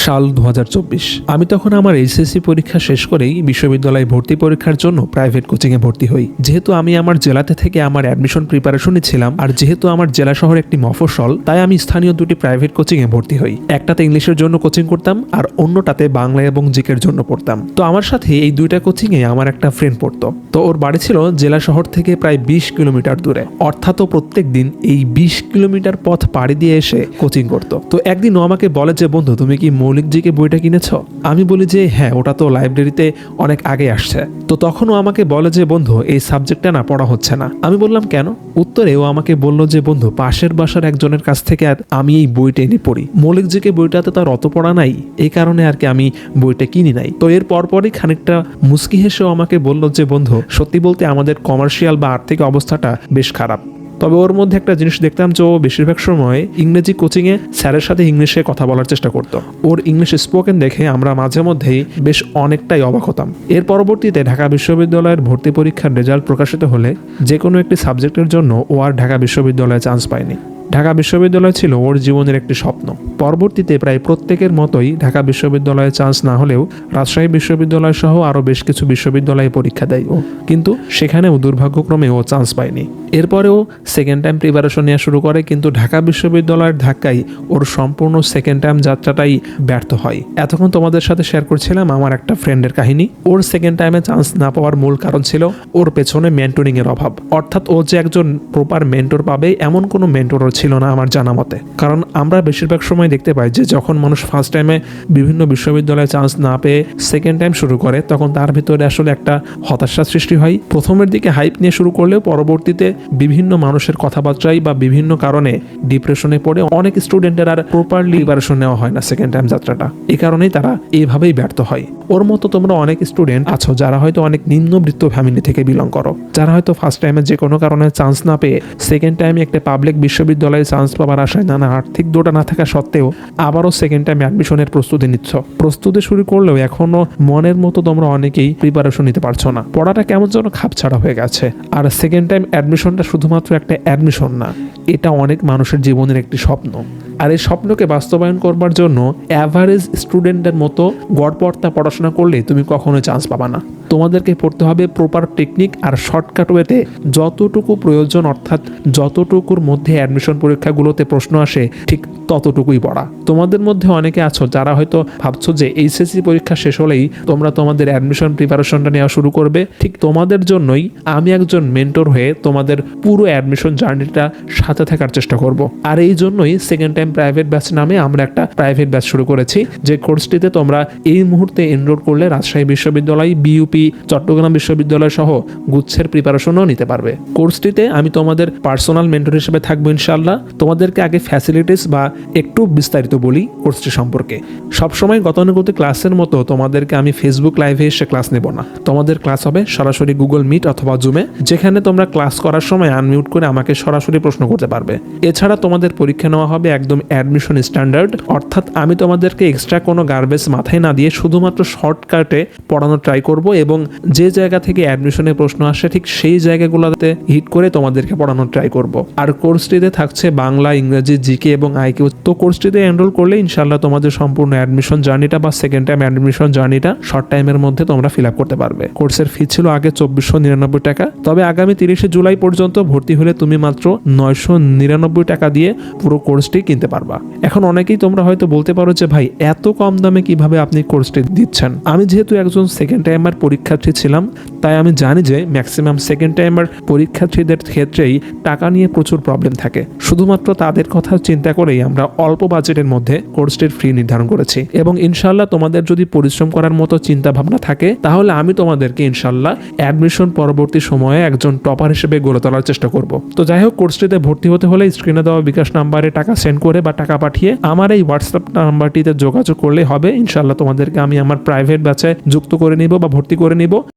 সাল 2024। আমি তখন আমার এইচএসসি পরীক্ষা শেষ করেই বিশ্ববিদ্যালয়ে ভর্তি পরীক্ষার জন্য প্রাইভেট কোচিংয়ে ভর্তি হই। যেহেতু আমি আমার জেলাতে থেকে আমার অ্যাডমিশন প্রিপারেশনে ছিলাম, আর যেহেতু আমার জেলা শহর একটি মফস্বল, তাই আমি স্থানীয় দুটি প্রাইভেট কোচিংয়ে ভর্তি হই। একটাতে ইংলিশের জন্য কোচিং করতাম আর অন্যটাতে বাংলা এবং জিকের জন্য পড়তাম। তো আমার সাথে এই দুইটা কোচিংয়ে আমার একটা ফ্রেন্ড পড়তো। তো ওর বাড়ি ছিল জেলা শহর থেকে প্রায় 20 কিলোমিটার দূরে, অর্থাৎ প্রত্যেক দিন এই 20 কিলোমিটার পথ পাড়ি দিয়ে এসে কোচিং করতো। তো একদিন ও আমাকে বলে যে, বন্ধু তুমি কি মৌলিক জিকে বইটা কিনেছো? আমি বলি যে হ্যাঁ, ওটা তো লাইব্রেরিতে অনেক আগে আসছে। তো তখন ও আমাকে বলে যে, বন্ধু এই সাবজেক্টটা না পড়া হচ্ছে না। আমি বললাম কেন? উত্তরে ও আমাকে বলল যে, বন্ধু পাশের বাসার একজনের কাছ থেকে আর আমি এই বইটা এনে পড়ি, মৌলিক জিকে বইটাতে তার অত পড়া নাই, এই কারণে আর কি আমি বইটা কিনি নাই। তো এর পরপরই খানিকটা মুচকি হেসেও আমাকে বলল যে, বন্ধু সত্যি বলতে আমাদের কমার্শিয়াল বা আর্থিক অবস্থাটা বেশ খারাপ। তবে ওর মধ্যে একটা জিনিস দেখতাম যে ও বেশিরভাগ সময় ইংরেজি কোচিংয়ে স্যারের সাথে ইংলিশে কথা বলার চেষ্টা করতো। ওর ইংলিশ স্পোকেন দেখে আমরা মাঝে মধ্যেই বেশ অনেকটাই অবাক হতাম। এর পরবর্তীতে ঢাকা বিশ্ববিদ্যালয়ের ভর্তি পরীক্ষার রেজাল্ট প্রকাশিত হলে যে কোনো একটি সাবজেক্টের জন্য ও আর ঢাকা বিশ্ববিদ্যালয়ে চান্স পায়নি। ঢাকা বিশ্ববিদ্যালয় ছিল ওর জীবনের একটি স্বপ্ন। পরবর্তীতে প্রায় প্রত্যেকের মতোই ঢাকা বিশ্ববিদ্যালয়ে চান্স না হলেও রাজশাহী বিশ্ববিদ্যালয় সহ আরও বেশ কিছু বিশ্ববিদ্যালয়ে পরীক্ষা দেয় ও, কিন্তু সেখানেও দুর্ভাগ্যক্রমে ও চান্স পায়নি। এরপরেও সেকেন্ড টাইম প্রিপারেশন নেওয়া শুরু করে, কিন্তু ঢাকা বিশ্ববিদ্যালয়ের ধাক্কায় ওর সম্পূর্ণ সেকেন্ড টাইম যাত্রাটাই ব্যর্থ হয়। এতক্ষণ তোমাদের সাথে শেয়ার করছিলাম আমার একটা ফ্রেন্ডের কাহিনী। ওর সেকেন্ড টাইমে চান্স না পাওয়ার মূল কারণ ছিল ওর পেছনে মেন্টরিং এর অভাব। অর্থাৎ ও যে একজন প্রপার মেন্টর পাবে এমন কোনো মেন্টরও ছিল না আমার জানা মতে। কারণ আমরা বেশিরভাগ সময় দেখতে পাই যে যখন মানুষ ফার্স্ট টাইমে বিভিন্ন বিশ্ববিদ্যালয়ে চান্স না পেয়ে সেকেন্ড টাইম শুরু করে, তখন তার ভিতরে আসলে একটা হতাশা সৃষ্টি হয়। প্রথমের দিকে হাইপ নিয়ে শুরু করলেও পরবর্তীতে বিভিন্ন মানুষের কথাবার্তায় বা বিভিন্ন কারণে ডিপ্রেশনে পড়ে অনেক স্টুডেন্টের আর প্রপারলি প্রিপারেশন নেওয়া হয় না সেকেন্ড টাইম যাত্রাটা। এই কারণেই তারা এইভাবেই ব্যর্থ হয়। ওর মতো তোমরা অনেক স্টুডেন্ট আছো যারা হয়তো অনেক নিম্নবিত্ত ফ্যামিলি থেকে বিলং করো, যারা হয়তো ফার্স্ট টাইমে যে কোনো কারণে চান্স না পেয়ে সেকেন্ড টাইমে একটা পাবলিক বিশ্ববিদ্যালয়ে চান্স পাওয়ার আশায় নানা আর্থিক দোটা না থাকা সত্ত্বেও আবারও সেকেন্ড টাইম অ্যাডমিশনের প্রস্তুতি নিচ্ছ। প্রস্তুতি শুরু করলেও এখনো মনের মতো তোমরা অনেকেই প্রিপারেশন নিতে পারছো না। পড়াটা কেমন যেন খাপছাড়া হয়ে গেছে। আর সেকেন্ড টাইম অ্যাডমিশনটা শুধুমাত্র একটা অ্যাডমিশন না, এটা অনেক মানুষের জীবনের একটি স্বপ্ন। আর এই স্বপ্নকে বাস্তবায়ন করবার জন্য অ্যাভারেজ স্টুডেন্টের মতো গড়পড়তা পড়াশোনা করলে তুমি কখনো চান্স পাবা না। তোমাদেরকে পড়তে হবে প্রপার টেকনিক আর শর্টকাট ওয়েতে যতটুকু প্রয়োজন, অর্থাৎ যতটুকুর মধ্যে অ্যাডমিশন পরীক্ষাগুলোতে প্রশ্ন আসে ঠিক ততটুকুই পড়া। তোমাদের মধ্যে অনেকে আছো যারা হয়তো ভাবছো যে এইচএসসি পরীক্ষা শেষ হলেই তোমরা তোমাদের অ্যাডমিশন প্রিপারেশনটা নেওয়া শুরু করবে। ঠিক তোমাদের জন্যই আমি একজন মেন্টর হয়ে তোমাদের পুরো অ্যাডমিশন জার্নিটা সাথে থাকার চেষ্টা করব। আর এই জন্যই সেকেন্ড টাইম প্রাইভেট ব্যাচ নামে আমরা একটা প্রাইভেট ব্যাচ শুরু করেছি, যে কোর্সটিতে তোমরা এই মুহূর্তে এনরোল করলে রাজশাহী বিশ্ববিদ্যালয়, বিইউপি, চট্টগ্রাম বিশ্ববিদ্যালয় সহ গুচ্ছের প্রিপারেশনও নিতে পারবে। কোর্সটিতে আমি তোমাদের পার্সোনাল মেন্টর হিসেবে থাকবো ইনশাআল্লাহ। তোমাদেরকে আগে ফ্যাসিলিটিস বা একটু বিস্তারিত বলি কোর্সটি সম্পর্কে। সবসময় গতানুগতিক ক্লাসের মতো তোমাদেরকে আমি ফেসবুক লাইভে এসে ক্লাস নেব না। তোমাদের ক্লাস হবে সরাসরি গুগল মিট অথবা জুমে, যেখানে তোমরা ক্লাস করার সময় আনমিউট করে আমাকে সরাসরি প্রশ্ন করতে পারবে। এছাড়া তোমাদের পরীক্ষা নেওয়া হবে একদম অ্যাডমিশন স্ট্যান্ডার্ড, অর্থাৎ আমি তোমাদেরকে এক্সট্রা কোনো গার্বেজ মাথায় না দিয়ে শুধুমাত্র শর্টকাটে পড়ানোর ট্রাই করব, এবং যে জায়গা থেকে অ্যাডমিশনের প্রশ্ন আসে ঠিক সেই জায়গাগুলোতে হিট করে তোমাদেরকে পড়ানোর ট্রাই করব। আর কোর্সটিতে থাকছে বাংলা, ইংরেজি, জিকে এবং আইকিউ। তো কোর্সটিতে এনরোল করলে ইনশাআল্লাহ তোমাদের সম্পূর্ণ অ্যাডমিশন জার্নিটা বা সেকেন্ড টাইম অ্যাডমিশন জার্নিটা শর্ট টাইমের মধ্যে তোমরা ফিল আপ করতে পারবে। কোর্সের ফি ছিল আগে 2499 টাকা, তবে আগামী 30 জুলাই পর্যন্ত ভর্তি হলে তুমি মাত্র 999 টাকা দিয়ে পুরো কোর্সটি কিনতে পারবা। এখন অনেকেই তোমরা হয়তো বলতে পারো যে ভাই এত কম দামে কিভাবে আপনি কোর্সটি দিচ্ছেন? আমি যেহেতু একজন সেকেন্ড টাইমার পরীক্ষার্থী ছিলাম, তাই আমি জানি যে ম্যাক্সিমাম সেকেন্ড টাইমার পরীক্ষার্থীদের ক্ষেত্রেই টাকা নিয়ে প্রচুর প্রবলেম থাকে। শুধুমাত্র তাদের কথা চিন্তা করেই আমরা অল্প বাজেটের মধ্যে কোর্সটির ফি নির্ধারণ করেছি, এবং ইনশাআল্লাহ তোমাদের যদি পরিশ্রম করার মতো চিন্তা ভাবনা থাকে তাহলে আমি তোমাদেরকে ইনশাআল্লাহ অ্যাডমিশন পরবর্তী সময়ে একজন টপার হিসেবে গড়ে তোলার চেষ্টা করব। তো যাই হোক, কোর্সটিতে ভর্তি হতে হলে স্ক্রিনে দেওয়া বিকাশ নাম্বারে টাকা সেন্ড করে বা টাকা পাঠিয়ে আমার এই হোয়াটসঅ্যাপ নাম্বারটিতে যোগাযোগ করলে হবে। ইনশাআল্লাহ তোমাদেরকে আমি আমার প্রাইভেট ব্যাচে যুক্ত করে নিব বা ভর্তি করে নিব।